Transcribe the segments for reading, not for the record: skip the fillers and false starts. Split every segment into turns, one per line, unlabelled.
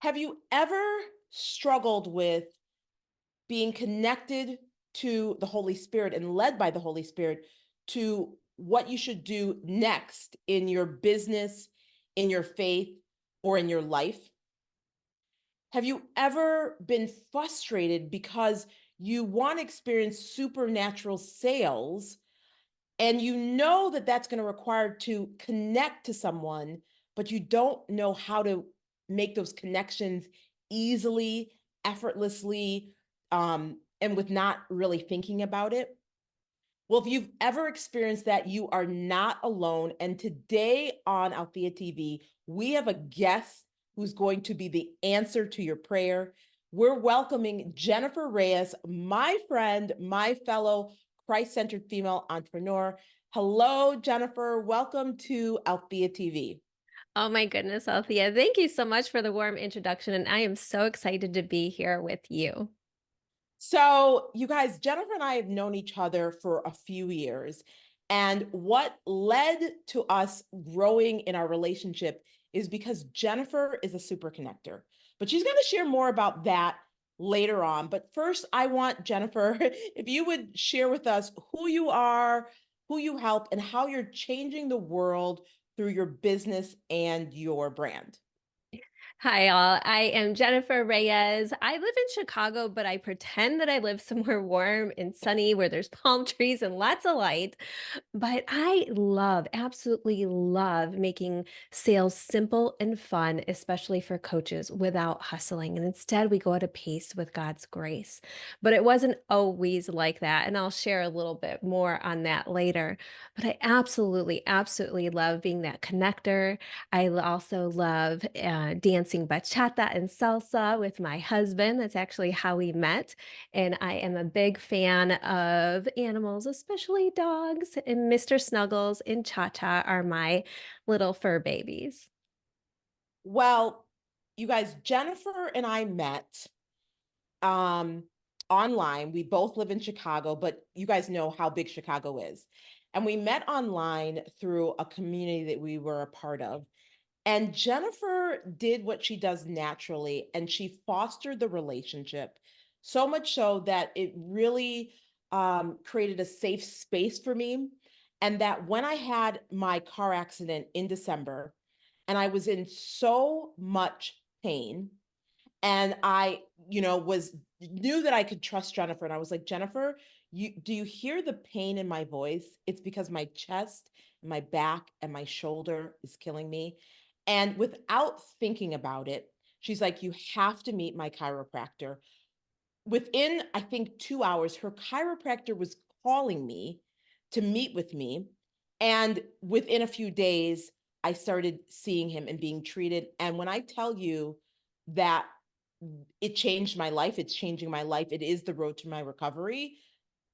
Have you ever struggled with being connected to the Holy Spirit and led by the Holy Spirit to what you should do next in your business, in your faith, or in your life? Have you ever been frustrated because you want to experience supernatural sales and you know that that's going to require to connect to someone, but you don't know how to make those connections easily, effortlessly, and with not really thinking about it? Well, if you've ever experienced that, you are not alone. And today on Althea TV, we have a guest who's going to be the answer to your prayer. We're welcoming Jennifer Reyes, my friend, my fellow Christ centered female entrepreneur. Hello, Jennifer. Welcome to Althea TV.
Oh my goodness, Althea. Thank you so much for the warm introduction. And I am so excited to be here with you.
So, you guys, Jennifer and I have known each other for a few years. And what led to us growing in our relationship is because Jennifer is a super connector. But she's going to share more about that later on. But first, I want Jennifer, if you would share with us who you are, who you help, and how you're changing the world through your business and your brand.
Hi, all. I am Jennifer Reyes. I live in Chicago, but I pretend that I live somewhere warm and sunny where there's palm trees and lots of light. But I love, absolutely love making sales simple and fun, especially for coaches without hustling. And instead, we go at a pace with God's grace. But it wasn't always like that. And I'll share a little bit more on that later. But I absolutely love being that connector. Also love dancing bachata and salsa with my husband. That's actually how we met. And I am a big fan of animals, especially dogs. And Mr. Snuggles and Cha Cha are my little fur babies.
Well, you guys, Jennifer and I met um online. We both live in Chicago, but you guys know how big Chicago is. And we met online through a community that we were a part of. And Jennifer did what she does naturally and she fostered the relationship so much so that it really created a safe space for me. And that when I had my car accident in December and I was in so much pain, and I, was knew that I could trust Jennifer. And I was like, Jennifer, do you hear the pain in my voice? It's because my chest, and my back, and my shoulder is killing me. And without thinking about it, she's like, you have to meet my chiropractor. Within, I think, 2 hours, her chiropractor was calling me to meet with me. And within a few days, I started seeing him and being treated. And when I tell you that it changed my life, it's changing my life, it is the road to my recovery,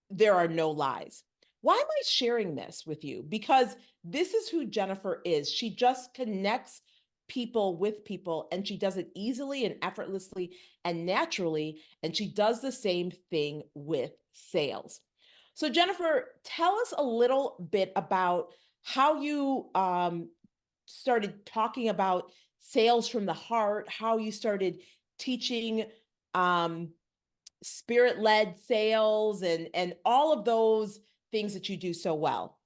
there are no lies. Why am I sharing this with you? Because this is who Jennifer is. She just connects people with people and she does it easily and effortlessly and naturally. And she does the same thing with sales. So, Jennifer, tell us a little bit about how you started talking about sales from the heart, how you started teaching um, spirit-led sales and all of those things that you do so well.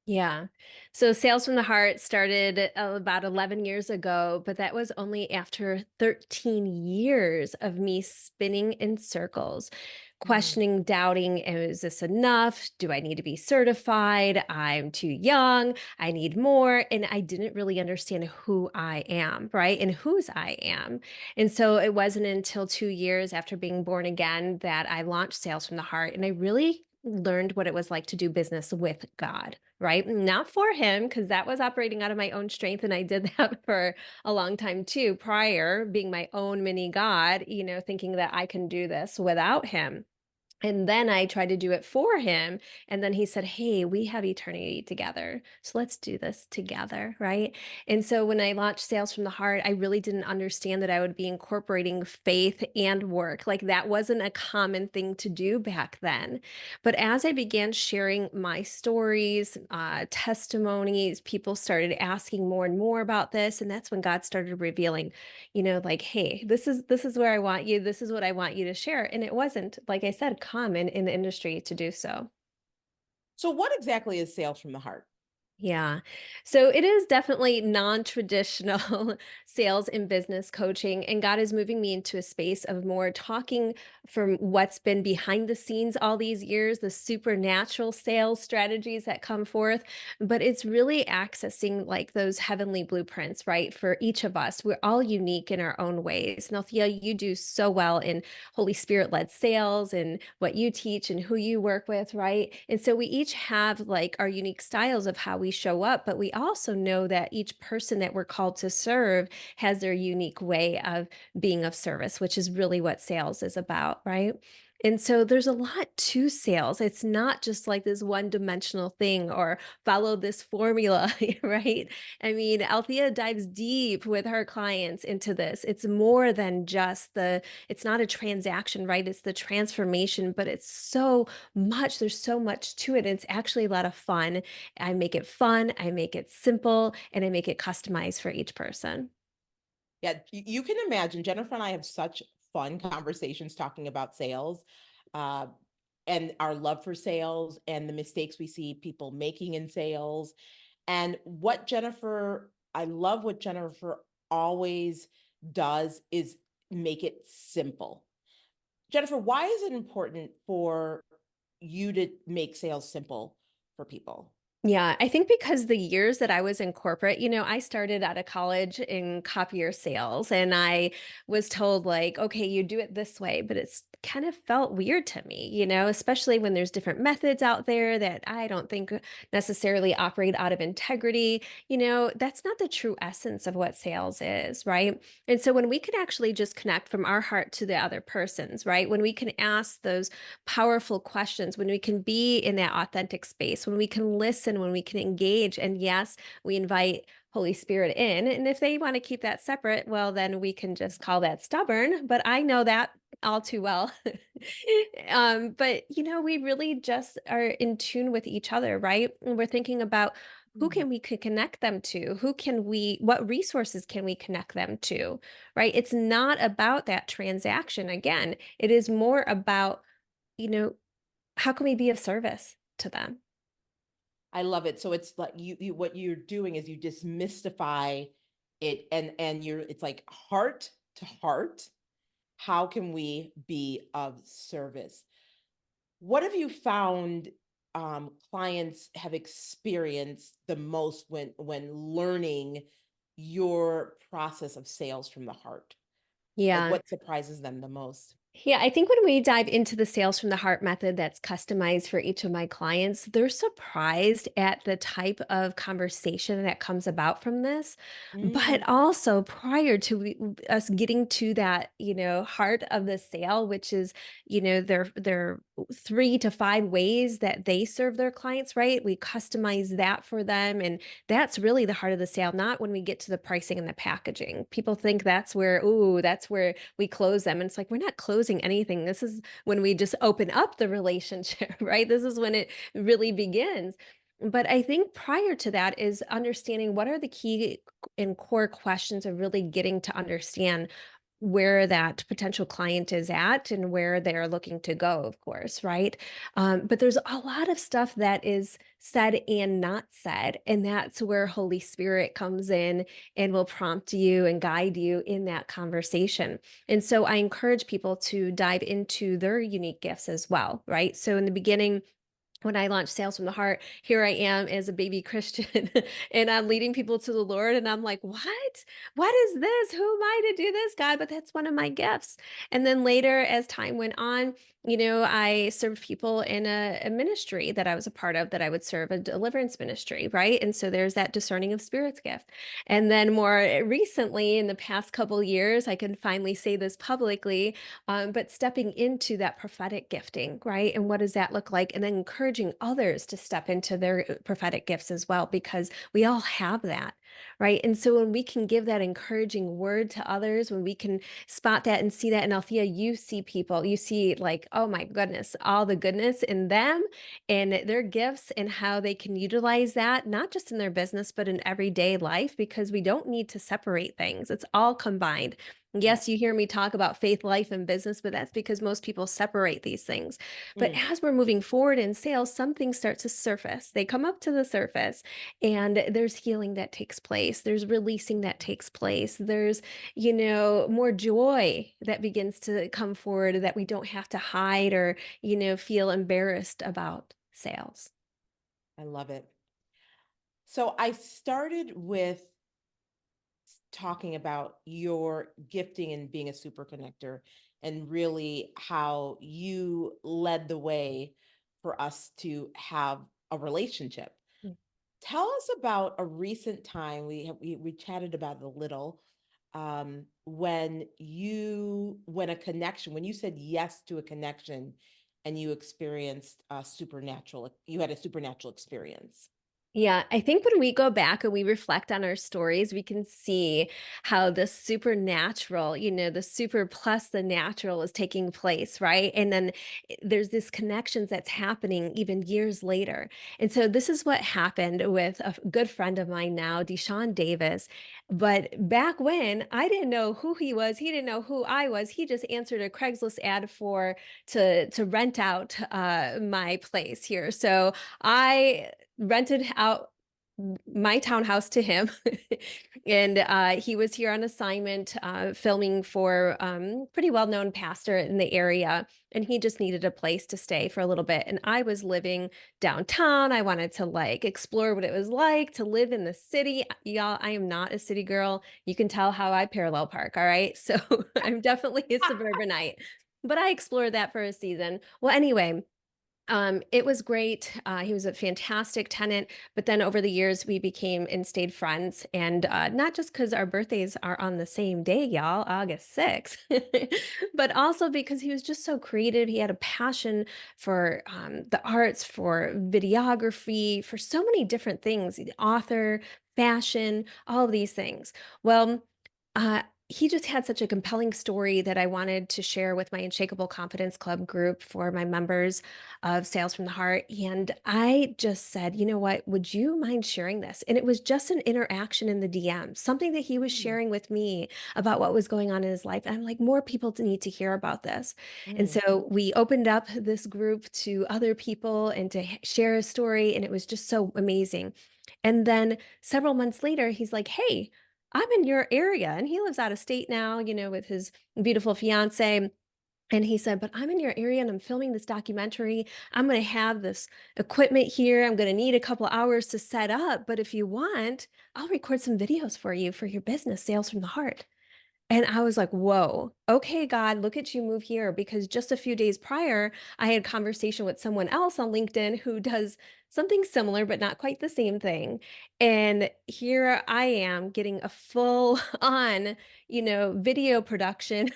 Yeah. So Sales from the Heart started about 11 years ago, but that was only after 13 years of me spinning in circles,
Mhm.
questioning, doubting, is this enough? Do I need to be certified? I'm too young. I need more. And I didn't really understand who I am, right? And whose I am. And so it wasn't until 2 years after being born again that I launched Sales from the Heart. And I really learned what it was like to do business with God, right? Not for him, because that was operating out of my own strength. And I did that for a long time too, prior being my own mini God, thinking that I can do this without him. And then I tried to do it for him. And then he said, "Hey, we have eternity together. So let's do this together." Right. And so when I launched Sales from the Heart, I really didn't understand that I would be incorporating faith and work. Like that wasn't a common thing to do back then. But as I began sharing my stories, testimonies, people started asking more and more about this. And that's when God started revealing, like, hey, this is where I want you, this is what I want you to share. And it wasn't, like I said, common in the industry to do so.
So what exactly is sales from the heart?
Yeah. So it is definitely non-traditional sales and business coaching. And God is moving me into a space of more talking from what's been behind the scenes all these years, the supernatural sales strategies that come forth. But it's really accessing like those heavenly blueprints, right? For each of us. We're all unique in our own ways. And Althea, you do so well in Holy Spirit led sales and what you teach and who you work with, right? And so we each have like our unique styles of how we show up, but we also know that each person that we're called to serve has their unique way of being of service, which is really what sales is about, right? And so there's a lot to sales. It's not just like this one dimensional thing or follow this formula, right? I mean, Althea dives deep with her clients into this. It's more than just it's not a transaction, right? It's the transformation, but it's so much. There's so much to it. And it's actually a lot of fun. I make it fun, I make it simple, and I make it customized for each person.
Yeah, you can imagine Jennifer and I have such fun conversations talking about sales, uh, and our love for sales and the mistakes we see people making in sales. And I love what Jennifer always does is make it simple. Jennifer, why is it important for you to make sales simple for people?
Yeah, I think because the years that I was in corporate, I started out of college in copier sales and I was told like, okay, you do it this way, but it's kind of felt weird to me, especially when there's different methods out there that I don't think necessarily operate out of integrity. That's not the true essence of what sales is, right? And so when we can actually just connect from our heart to the other person's, right? When we can ask those powerful questions, when we can be in that authentic space, when we can listen, when we can engage. And yes, we invite Holy Spirit in. And if they want to keep that separate, well, then we can just call that stubborn. But I know that all too well. But, we really just are in tune with each other, right? And we're thinking about who
Mm.
can we could connect them to? What resources can we connect them to? Right? It's not about that transaction. Again, it is more about you know, how can we be of service to them?
I love it. So it's like you what you're doing is you demystify it and it's like heart to heart. How can we be of service? What have you found clients have experienced the most when learning your process of sales from the heart? Like
Yeah.
what surprises them the most?
Yeah, I think when we dive into the sales from the heart method that's customized for each of my clients, they're surprised at the type of conversation that comes about from this.
Mm,
But also, prior to us getting to that, heart of the sale, which is, their 3 to 5 ways that they serve their clients, right? We customize that for them. And that's really the heart of the sale, not when we get to the pricing and the packaging. People think that's where we close them. And it's like, we're not closing anything. This is when we just open up the relationship, right? This is when it really begins. But I think prior to that is understanding what are the key and core questions of really getting to understand where that potential client is at and where they're looking to go, of course, right? But there's a lot of stuff that is said and not said. And that's where Holy Spirit comes in and will prompt you and guide you in that conversation. And so I encourage people to dive into their unique gifts as well, right? So in the beginning, when I launched Sales from the Heart, here I am as a baby Christian and I'm leading people to the Lord. And I'm like, what? What is this? Who am I to do this, God? But that's one of my gifts. And then later, as time went on, I served people in a ministry that I was a part of, that I would serve, a deliverance ministry, right? And so there's that discerning of spirits gift. And then more recently, in the past couple years, I can finally say this publicly, but stepping into that prophetic gifting, right? And what does that look like? And then encouraging others to step into their prophetic gifts as well, because we all have that, right? And so when we can give that encouraging word to others, when we can spot that and see that, and Althea, you see people, you see like, oh my goodness, all the goodness in them and their gifts and how they can utilize that, not just in their business, but in everyday life, because we don't need to separate things. It's all combined.
Yeah.
Yes, you hear me talk about faith, life, and business, but that's because most people separate these things. But
Mm,
as we're moving forward in sales, some things start to surface. They come up to the surface, and there's healing that takes place. There's releasing that takes place. There's, more joy that begins to come forward that we don't have to hide or, feel embarrassed about sales.
I love it. So I started with talking about your gifting and being a super connector and really how you led the way for us to have a relationship. Tell us about a recent time we chatted about it a little, when you said yes to a connection and you experienced a supernatural, you had a supernatural experience.
Yeah, I think when we go back and we reflect on our stories, we can see how the supernatural, the super plus the natural is taking place, right? And then there's this connections that's happening even years later. And so this is what happened with a good friend of mine now, Deshaun Davis. But back when I didn't know who he was, he didn't know who I was. He just answered a Craigslist ad for to rent out my place here. So I rented out my townhouse to him. And he was here on assignment, filming for pretty well-known pastor in the area, and he just needed a place to stay for a little bit. And I was living downtown. I wanted to like explore what it was like to live in the city. Y'all, I am not a city girl. You can tell how I parallel park, all right? So I'm definitely a suburbanite, but I explored that for a season. Well, anyway, it was great. He was a fantastic tenant, but then over the years we became and stayed friends, and not just because our birthdays are on the same day, y'all, August 6th, but also because he was just so creative. He had a passion for the arts, for videography, for so many different things. He's an author, fashion, all of these things. Well, he just had such a compelling story that I wanted to share with my Unshakable Confidence Club group for my members of Sales from the Heart. And I just said, you know what, would you mind sharing this? And it was just an interaction in the DM, something that he was
Mm,
sharing with me about what was going on in his life. And I'm like, more people need to hear about this. And
mm.
so we opened up this group to other people and to share a story. And it was just so amazing. And then several months later, he's like, hey, I'm in your area. And he lives out of state now, with his beautiful fiance. And he said, but I'm in your area and I'm filming this documentary. I'm going to have this equipment here. I'm going to need a couple hours to set up. But if you want, I'll record some videos for you for your business, Sales from the Heart. And I was like, whoa, okay, God, look at you move here. Because just a few days prior, I had a conversation with someone else on LinkedIn who does something similar, but not quite the same thing. And here I am getting a full on, video production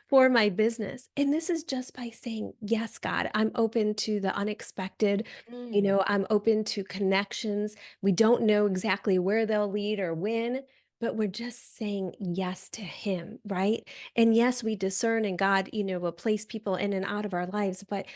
for my business. And this is just by saying, yes, God, I'm open to the unexpected.
Mm.
I'm open to connections. We don't know exactly where they'll lead or when, but we're just saying yes to him, right? And yes, we discern and God, will place people in and out of our lives, but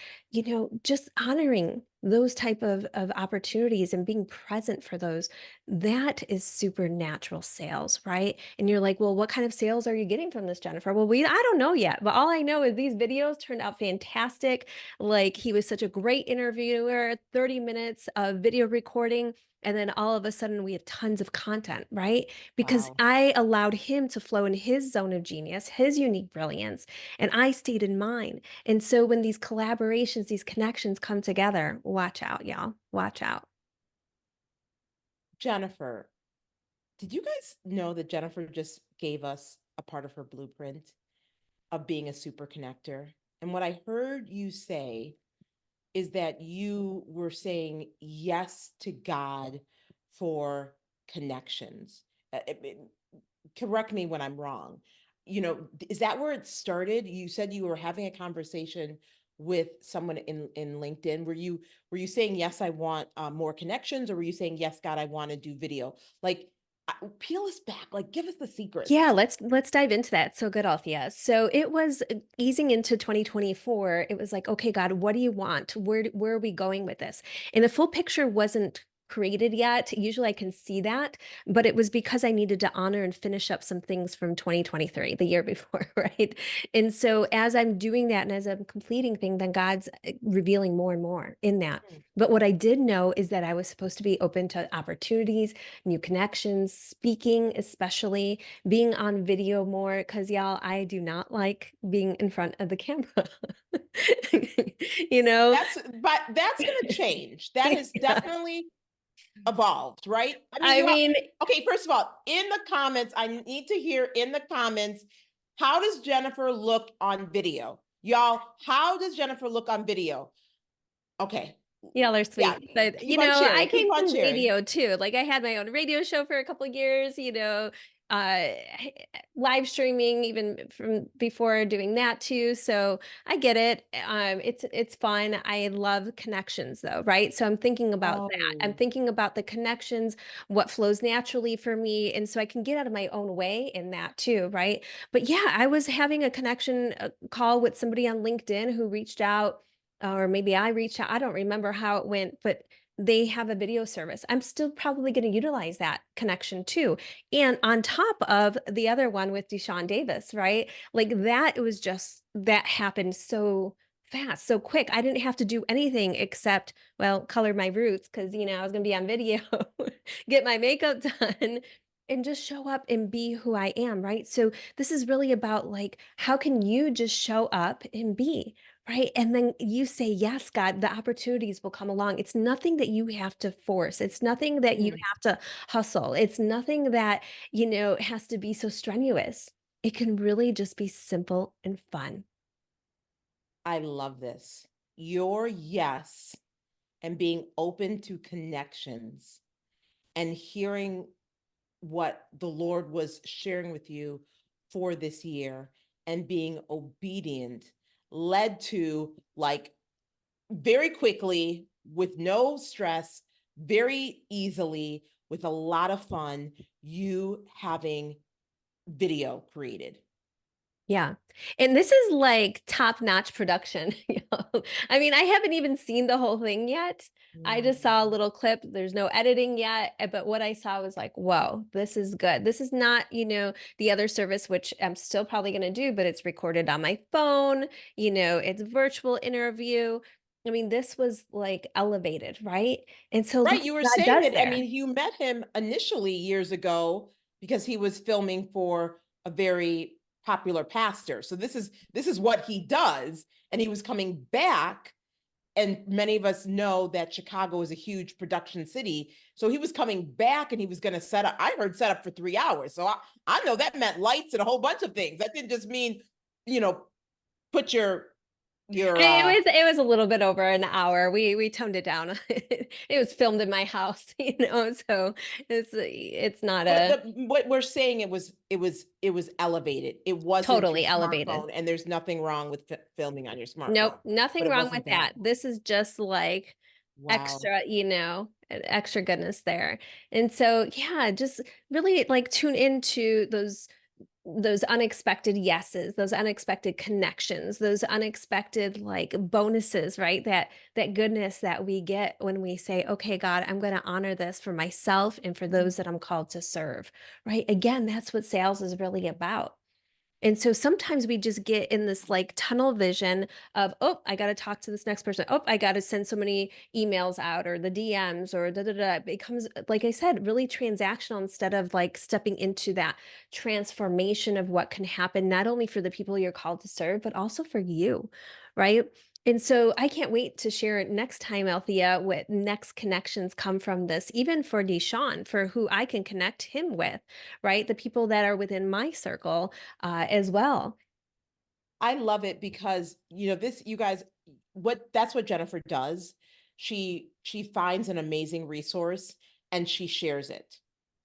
just honoring those type of opportunities and being present for those, that is supernatural sales, right? And you're like, well, what kind of sales are you getting from this, Jennifer? Well, I don't know yet, but all I know is these videos turned out fantastic. Like he was such a great interviewer, 30 minutes of video recording. And then all of a sudden we have tons of content, right? Because
Wow.
I allowed him to flow in his zone of genius, his unique brilliance, and I stayed in mine. And so when these collaborations, these connections come together, watch out, y'all. Watch out.
Jennifer, did you guys know that Jennifer just gave us a part of her blueprint of being a super connector? And what I heard you say is that you were saying yes to God for connections. Correct me when I'm wrong. Is that where it started? You said you were having a conversation with someone in LinkedIn. Were you saying yes, I want more connections, or were you saying yes, God, I want to do video? Like, peel us back. Like, give us the
Yeah,
secrets.
let's dive into that. So good, Althea. So it was easing into 2024. It was like, okay, God, what do you want? Where are we going with this? And the full picture wasn't created yet. Usually I can see that, but it was because I needed to honor and finish up some things from 2023, the year before, right? And so as I'm doing that and as I'm completing things, then God's revealing more and more in that.
Mm.
But what I did know is that I was supposed to be open to opportunities, new connections, speaking, especially being on video more because y'all, I do not like being in front of the camera. you know?
But that's going to change. That has
Yeah.
definitely evolved, right? I mean,
I mean,
okay, first of all, in the comments, I need to hear in the comments, how does Jennifer look on video? Y'all, how does Jennifer look on video? Okay.
y'all are
Yeah,
sweet. But,
keep on
I
sharing, keep
came
on
from
sharing.
radio too. Like I had my own radio show for a couple of years, uh live streaming even from before doing that too. So I get it. It's fun. I love connections though, right? So I'm thinking about that. I'm
Oh,
thinking about the connections, what flows naturally for me. And so I can get out of my own way in that too, right? But yeah, I was having a connection call with somebody on LinkedIn who reached out or maybe I reached out. I don't remember how it went, but they have a video service. I'm still probably going to utilize that connection too. And on top of the other one with Deshaun Davis, right? Like that, it was just that happened so fast, so quick. I didn't have to do anything except, well, color my roots because, I was going to be on video, get my makeup done. And just show up and be who I am, right? So, this is really about like, how can you just show up and be? Right, and then you say, "Yes, God," the opportunities will come along. It's nothing that you have to force. It's nothing that you
mm,
have to hustle. It's nothing that, has to be so strenuous. It can really just be simple and fun.
I love this. Your yes and being open to connections and hearing what the Lord was sharing with you for this year and being obedient led to, like, very quickly, with no stress, very easily, with a lot of fun, you having video created.
Yeah. And this is like top-notch production. I mean, I haven't even seen the whole thing yet. I just saw a
Mm.
little clip. There's no editing yet, but what I saw was like, whoa, this is good. This is not, the other service, which I'm still probably going to do, but it's recorded on my phone. It's virtual interview. I mean, this was like elevated, right? And so look
Right, you were
what God
saying
does
that. I
there.
mean, you met him initially years ago because he was filming for a very popular pastor. So this is what he does, and he was coming back, and many of us know that Chicago is a huge production city. So he was coming back and he was going to set up. I heard set up for 3 hours. So I know that meant lights and a whole bunch of things. That didn't just mean, you know, put your
It was a little bit over an hour. We toned it down. It was filmed in my house, so it's not
but
a
what we're saying, it was elevated. It wasn't your
totally elevated.
smartphone, and there's nothing wrong with filming on your
Nope,
smartphone, but
nothing
it
wrong with
wasn't that.
that. This is just like
Wow.
extra, extra goodness there. And so, yeah, just really like tune into those unexpected yeses, those unexpected connections, those unexpected like bonuses, right? That goodness that we get when we say, "Okay, God, I'm going to honor this for myself and for those that I'm called to serve." Right? Again, that's what sales is really about. And so sometimes we just get in this like tunnel vision of, oh, I got to talk to this next person. Oh, I got to send so many emails out or the DMs or da da da. It becomes, like I said, really transactional instead of like stepping into that transformation of what can happen, not only for the people you're called to serve, but also for you. Right. And so I can't wait to share it next time, Althea, what next connections come from this, even for Deshaun, for who I can connect him with, right? The people that are within my circle as well.
I love it because, this, you guys, that's what Jennifer does. She finds an amazing resource and she shares it.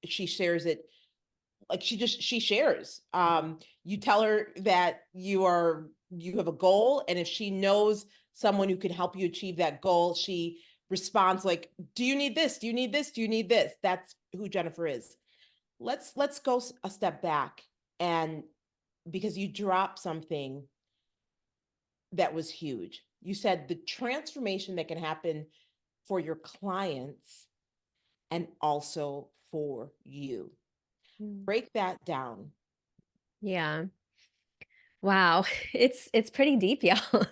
She shares it like she shares. You tell her that you have a goal, and if she knows someone who can help you achieve that goal, she responds like, "Do you need this? Do you need this? Do you need this?" That's who Jennifer is. Let's go a step back, and because you dropped something that was huge. You said the transformation that can happen for your clients and also for you.
Mm.
Break that down.
Yeah. Wow, it's pretty deep, y'all.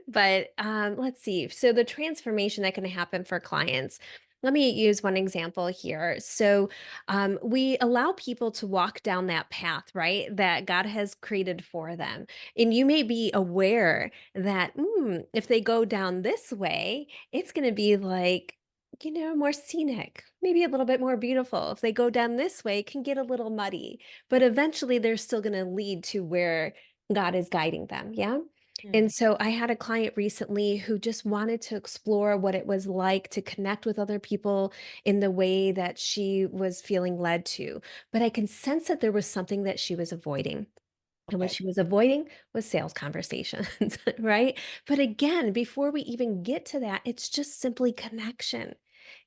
But let's see. So the transformation that can happen for clients. Let me use one example here. So we allow people to walk down that path, right, that God has created for them. And you may be aware that if they go down this way, it's going to be like, more scenic, maybe a little bit more beautiful. If they go down this way, it can get a little muddy, but eventually they're still going to lead to where God is guiding them. Yeah.
Hmm.
And so I had a client recently who just wanted to explore what it was like to connect with other people in the way that she was feeling led to. But I can sense that there was something that she was avoiding. And what
Okay.
she was avoiding was sales conversations, right? But again, before we even get to that, it's just simply connection.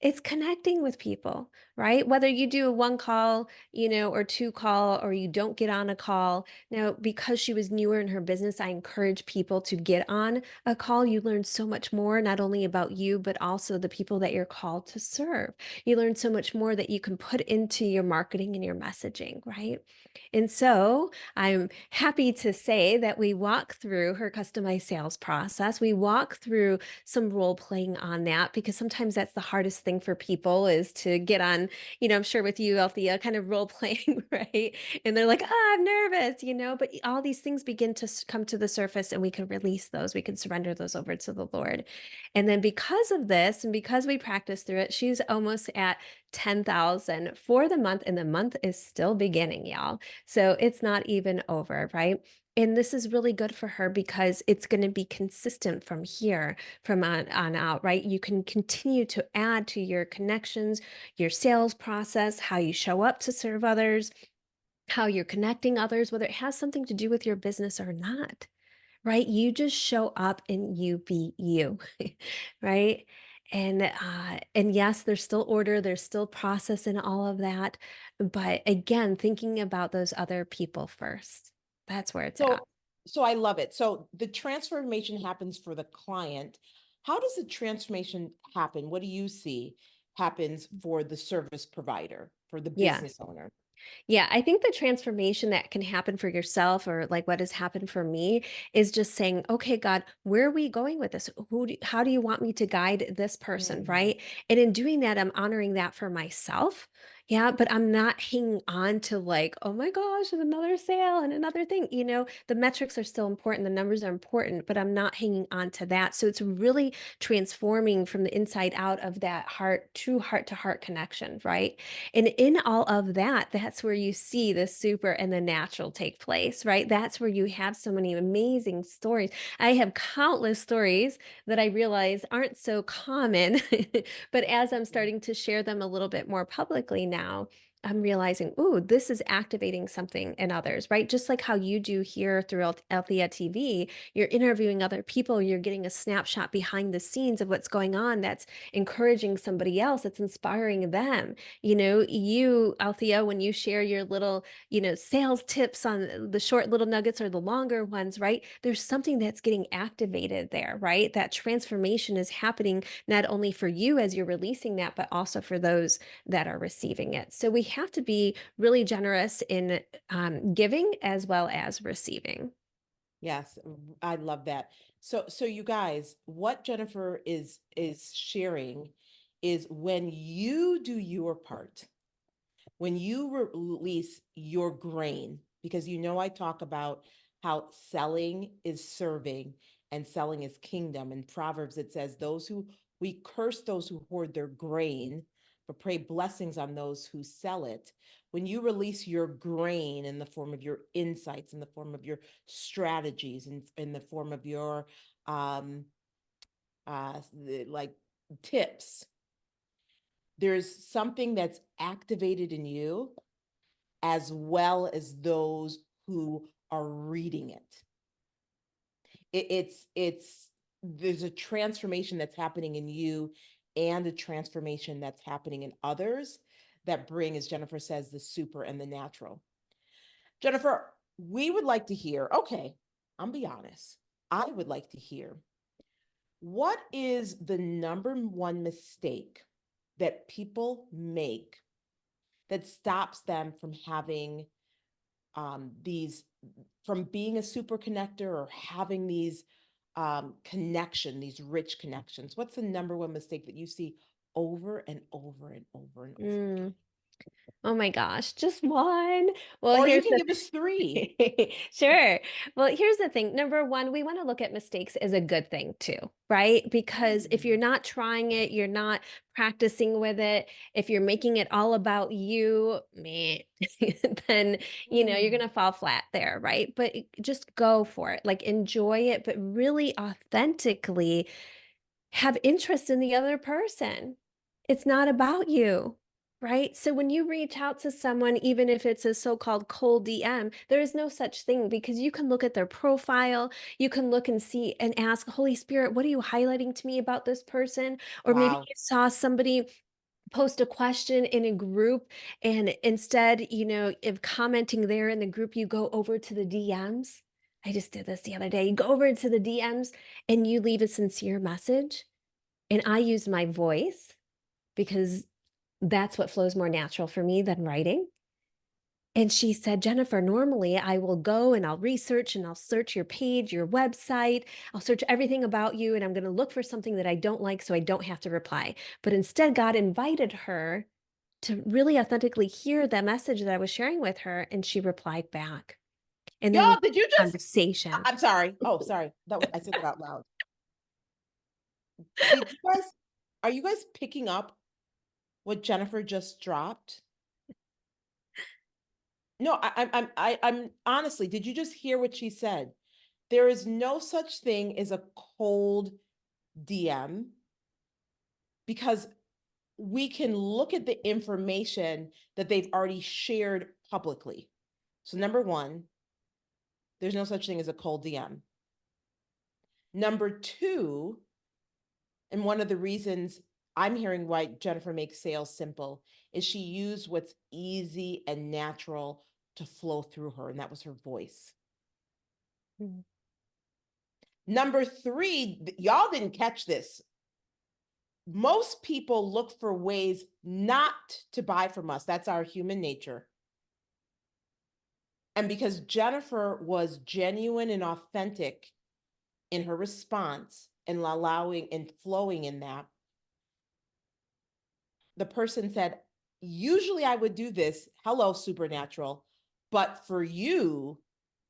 It's connecting with people, right? Whether you do a one call, or two call, or you don't get on a call. Now, because she was newer in her business, I encourage people to get on a call. You learn so much more, not only about you, but also the people that you're called to serve. You learn so much more that you can put into your marketing and your messaging, right? And so, I'm happy to say that we walk through her customized sales process. We walk through some role playing on that because sometimes that's the hardest thing for people is to get on, I'm sure with you, Althea, kind of role playing, right? And they're like, oh, I'm nervous, but all these things begin to come to the surface and we can release those. We can surrender those over to the Lord. And then because of this and because we practice through it, she's almost at 10,000 for the month, and the month is still beginning, y'all. So it's not even over, right? And this is really good for her because it's going to be consistent from here, from on out, right? You can continue to add to your connections, your sales process, how you show up to serve others, how you're connecting others, whether it has something to do with your business or not, right? You just show up and you be you, right? And yes, there's still order, there's still process in all of that. But again, thinking about those other people first. That's where it's at.
So so I love it. So the transformation happens for the client. How does the transformation happen? What do you see happens for the service provider, for the
Yeah.
business owner?
Yeah, I think the transformation that can happen for yourself or like what has happened for me is just saying, okay, God, where are we going with this? How do you want me to guide this person?
Mhm.
Right. And in doing that, I'm honoring that for myself. Yeah. But I'm not hanging on to like, oh my gosh, there's another sale and another thing. The metrics are still important. The numbers are important, but I'm not hanging on to that. So it's really transforming from the inside out of that true heart to heart connection. Right. And in all of that, that's where you see the super and the natural take place, right? That's where you have so many amazing stories. I have countless stories that I realize aren't so common, but as I'm starting to share them a little bit more publicly now, I'm realizing, ooh, this is activating something in others, right? Just like how you do here through Althea TV, you're interviewing other people, you're getting a snapshot behind the scenes of what's going on that's encouraging somebody else, that's inspiring them. You, Althea, when you share your little, sales tips on the short little nuggets or the longer ones, right? There's something that's getting activated there, right? That transformation is happening not only for you as you're releasing that, but also for those that are receiving it. So we have to be really generous in giving as well as receiving.
Yes, I love that. So you guys, what Jennifer is sharing is when you do your part, when you release your grain, because I talk about how selling is serving, and selling is kingdom. In Proverbs, it says, we curse those who hoard their grain, but pray blessings on those who sell it. When you release your grain in the form of your insights, in the form of your strategies, in the form of your like tips, there's something that's activated in you as well as those who are reading it. It's there's a transformation that's happening in you and a transformation that's happening in others that bring, as Jennifer says, the super and the natural. Jennifer, we would like to hear, okay, I'll be honest. I would like to hear, what is the number one mistake that people make that stops them from having these, from being a super connector or having these these rich connections? What's the number one mistake that you see over and over and over and over again?
Mm. Oh my gosh, just one? Well,
Or you
here's
can
the
give us three.
Sure. Well, here's the thing. Number one, we want to look at mistakes as a good thing too, right? Because if you're
Mm.
not trying it, you're not practicing with it, if you're making it all about you, meh, then, you're going
Mm.
to fall flat there, right? But just go for it. Like enjoy it, but really authentically have interest in the other person. It's not about you, right? So when you reach out to someone, even if it's a so-called cold DM, there is no such thing because you can look at their profile, you can look and see and ask, Holy Spirit, what are you highlighting to me about this person? Or maybe
Wow.
you saw somebody post a question in a group and instead, of commenting there in the group, you go over to the DMs. I just did this the other day. You go over to the DMs and you leave a sincere message. And I use my voice because that's what flows more natural for me than writing. And she said, Jennifer, normally I will go and I'll research and I'll search your page, your website. I'll search everything about you and I'm going to look for something that I don't like so I don't have to reply. But instead, God invited her to really authentically hear the message that I was sharing with her. And she replied back. And then we
Y'all,
had
did you
a
just,
conversation.
I'm sorry. Oh, sorry. I said that out loud. Did you guys, are you guys picking up what Jennifer just dropped? No, I'm honestly, did you just hear what she said? There is no such thing as a cold DM because we can look at the information that they've already shared publicly. So number one, there's no such thing as a cold DM. Number two, and one of the reasons I'm hearing why Jennifer makes sales simple is she used what's easy and natural to flow through her, and that was her voice.
Mhm.
Number three, y'all didn't catch this. Most people look for ways not to buy from us. That's our human nature. And because Jennifer was genuine and authentic in her response and allowing and flowing in that, the person said, usually I would do this. Hello, supernatural. But for you,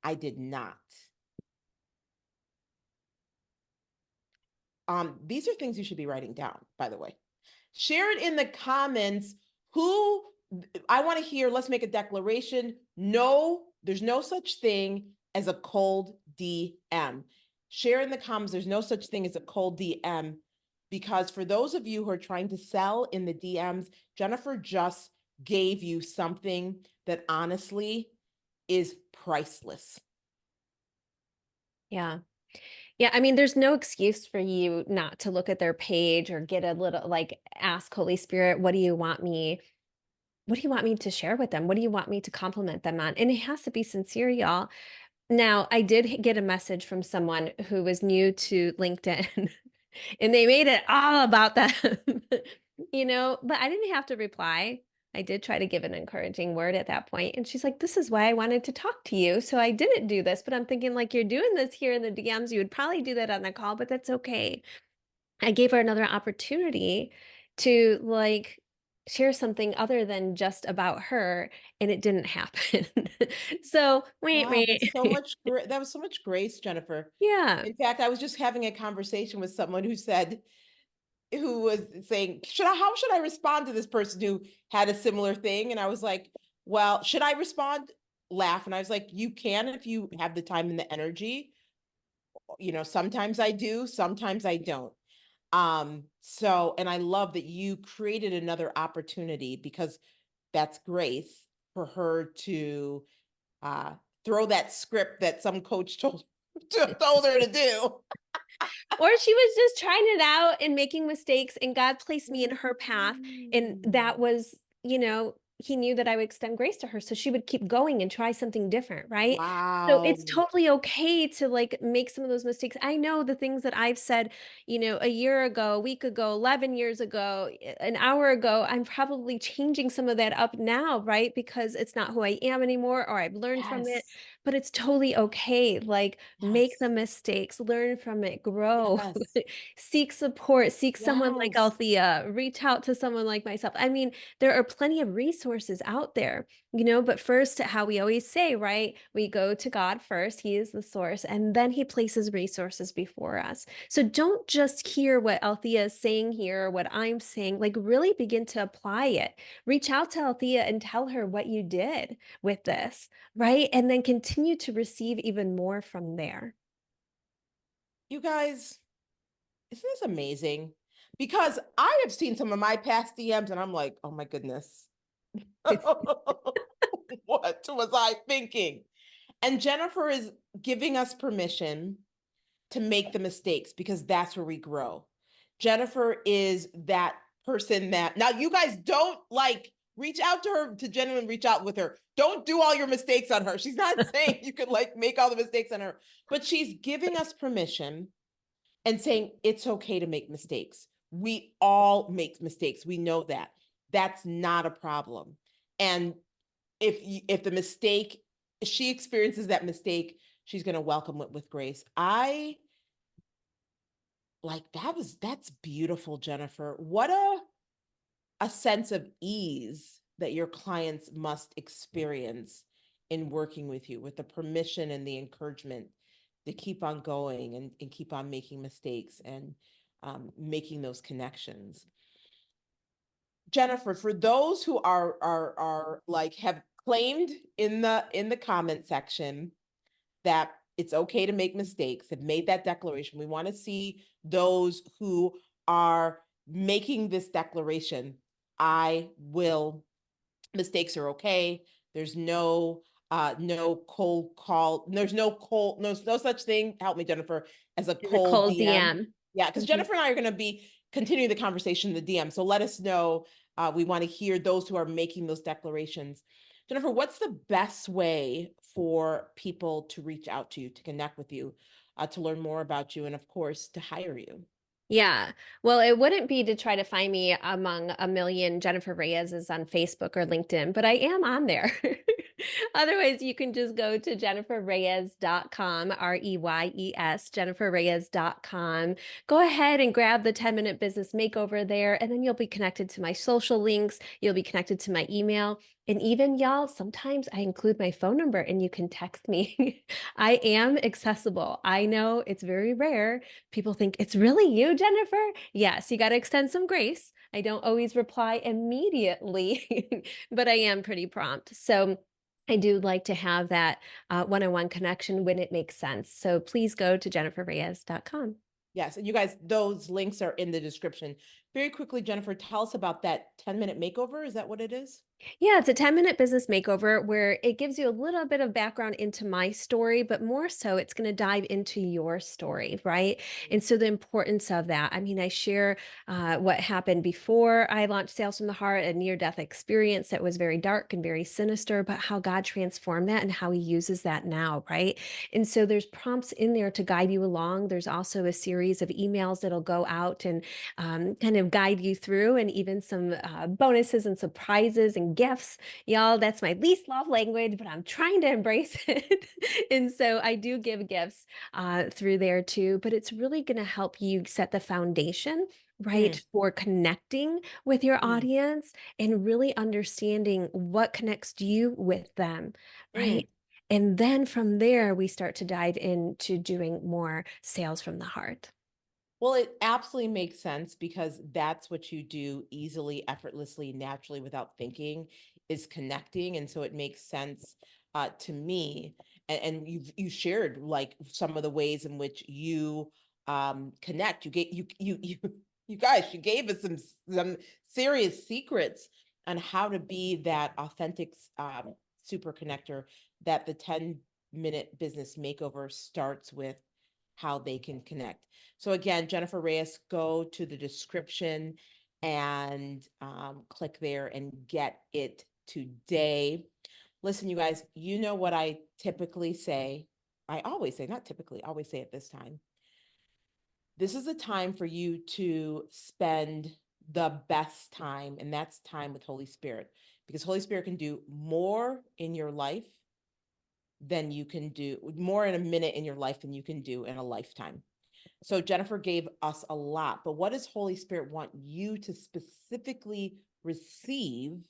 I did not. These are things you should be writing down, by the way. Share it in the comments. Who, I want to hear, let's make a declaration. No, there's no such thing as a cold DM. Share in the comments, there's no such thing as a cold DM, because for those of you who are trying to sell in the DMs, Jennifer just gave you something that honestly is priceless.
Yeah. Yeah, I mean, there's no excuse for you not to look at their page or get a little like ask Holy Spirit, what do you want me to share with them? What do you want me to compliment them on? And it has to be sincere, y'all. Now, I did get a message from someone who was new to LinkedIn and they made it all about them, but I didn't have to reply. I did try to give an encouraging word at that point, and she's like, "This is why I wanted to talk to you, so I didn't do this." But I'm thinking, like, you're doing this here in the DMs, you would probably do that on the call, but that's okay. I gave her another opportunity to, like, share something other than just about her, and it didn't happen. So, wait,
Wow,
wait.
that was so much grace, Jennifer.
Yeah.
In fact, I was just having a conversation with someone who was saying, how should I respond to this person who had a similar thing? And I was like, well, should I respond? Laugh. And I was like, you can if you have the time and the energy. Sometimes I do, sometimes I don't. And I love that you created another opportunity because that's grace for her to uh throw that script that some coach told her to do.
Or she was just trying it out and making mistakes, and God placed me in her path, and that
Mm.
was, he knew that I would extend grace to her, so she would keep going and try something different, right? So
Wow.
it's totally okay to, like, make some of those mistakes. I know the things that I've said, a year ago, a week ago, 11 years ago, an hour ago, I'm probably changing some of that up now, right? Because it's not who I am anymore, or I've learned from it,
Yes.
but it's totally okay. Like, make the
Yes.
mistakes, learn from it, grow,
Yes.
seek support, seek someone like
Yes.
Althea, reach out to someone like myself. I mean, there are plenty of resources out there, but first, how we always say, right? We go to God first, He is the source, and then He places resources before us. So don't just hear what Althea is saying here or what I'm saying, like, really begin to apply it. Reach out to Althea and tell her what you did with this, right? And then continue to receive even more from there.
You guys, isn't this amazing? Because I have seen some of my past DMs and I'm like, oh my goodness. What was I thinking? And Jennifer is giving us permission to make the mistakes because that's where we grow. Jennifer is that person that now you guys don't like reach out to her to genuinely reach out with her. Don't do all your mistakes on her. She's not saying you can like make all the mistakes on her, but she's giving us permission and saying it's okay to make mistakes. We all make mistakes. We know that. That's not a problem. And if the mistake she experiences that mistake, she's going to welcome it with grace. I like that's beautiful, Jennifer. What a sense of ease that your clients must experience in working with the permission and the encouragement to keep on going and keep on making mistakes and making those connections. Jennifer, for those who are like have claimed in the comment section that it's okay to make mistakes, have made that declaration. We want to see those who are making this declaration. I will, mistakes are okay. There's no cold call. There's no such thing. Help me, Jennifer, as a
Is a
cold
cold
DM.
DM.
Yeah, because
Mhm.
Jennifer and I are going to be continuing the conversation in the DM. So let us know. We want to hear those who are making those declarations. Jennifer, what's the best way for people to reach out to you, to connect with you, to learn more about you, and of course, to hire you?
Yeah. Well, it wouldn't be to try to find me among a million Jennifer Reyes's on Facebook or LinkedIn, but I am on there. Otherwise, you can just go to jenniferreyes.com, Reyes, jenniferreyes.com. Go ahead and grab the 10-minute business makeover there, and then you'll be connected to my social links. You'll be connected to my email. And even, y'all, sometimes I include my phone number and you can text me. I am accessible. I know it's very rare. People think, it's really you, Jennifer? Yes, you got to extend some grace. I don't always reply immediately, but I am pretty prompt. So I do like to have that one-on-one connection when it makes sense. So please go to jenniferreyes.com.
Yes, and you guys, those links are in the description. Very quickly, Jennifer, tell us about that 10-minute makeover. Is that what it is?
Yeah, it's a 10-minute business makeover where it gives you a little bit of background into my story, but more so it's going to dive into your story, right? And so the importance of that. I mean, I share what happened before I launched Sales from the Heart, a near-death experience that was very dark and very sinister, but how God transformed that and how He uses that now, right? And so there's prompts in there to guide you along. There's also a series of emails that'll go out and kind of guide you through, and even some bonuses and surprises and gifts. Y'all, that's my least love language, but I'm trying to embrace it. And so I do give gifts through there too, but it's really going to help you set the foundation right?
Mm,
For connecting with your
mm,
audience and really understanding what connects you with them,
mm.
right? And then from there, we start to dive into doing more sales from the heart.
Well, it absolutely makes sense because that's what you do easily, effortlessly, naturally without thinking is connecting. And so it makes sense to me. And you shared like some of the ways in which you connect. You get you you guys, you gave us some serious secrets on how to be that authentic super connector that the 10-minute business makeover starts with how they can connect. So again, Jennifer Reyes, go to the description and click there and get it today. Listen, you guys, you know what I typically say. I always say, not typically, always say it this time. This is a time for you to spend the best time, and that's time with Holy Spirit, because Holy Spirit can do more in your life than you can do, more in a minute in your life than you can do in a lifetime. So Jennifer gave us a lot, but what does Holy Spirit want you to specifically receive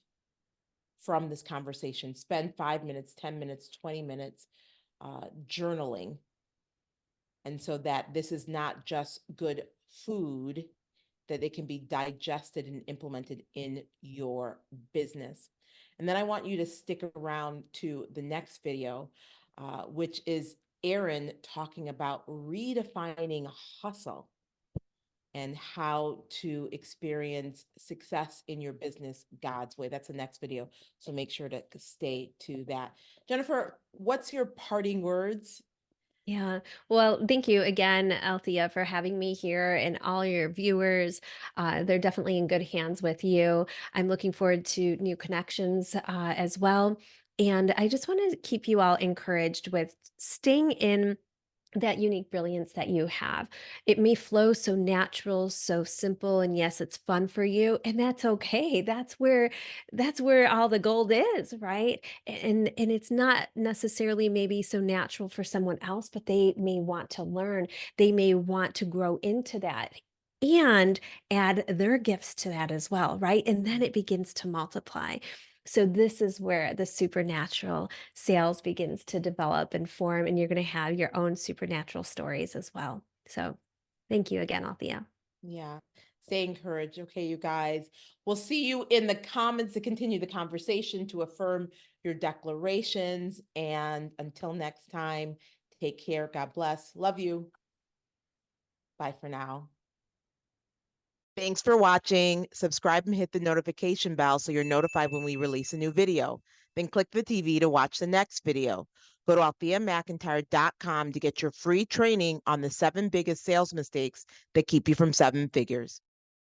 from this conversation? Spend 5 minutes, 10 minutes, 20 minutes journaling. And so that this is not just good food, that it can be digested and implemented in your business. And then I want you to stick around to the next video, which is Erin talking about redefining hustle and how to experience success in your business God's way. That's the next video. So make sure to stay to that. Jennifer, what's your parting words?
Yeah. Well, thank you again, Althea, for having me here and all your viewers. They're definitely in good hands with you. I'm looking forward to new connections as well. And I just want to keep you all encouraged with staying in that unique brilliance that you have. It may flow so natural, so simple, and yes, it's fun for you, and that's okay. That's where all the gold is, right? And it's not necessarily maybe so natural for someone else, but they may want to learn. They may want to grow into that and add their gifts to that as well, right? And then it begins to multiply. So this is where the supernatural sales begins to develop and form, and you're going to have your own supernatural stories as well. So, thank you again, Althea.
Yeah. Stay encouraged. Okay, you guys. We'll see you in the comments to continue the conversation, to affirm your declarations. And until next time, take care. God bless. Love you. Bye for now. Thanks for watching. Subscribe and hit the notification bell so you're notified when we release a new video. Then click the TV to watch the next video. Go to altheamcintyre.com to get your free training on the 7 biggest sales mistakes that keep you from 7 figures.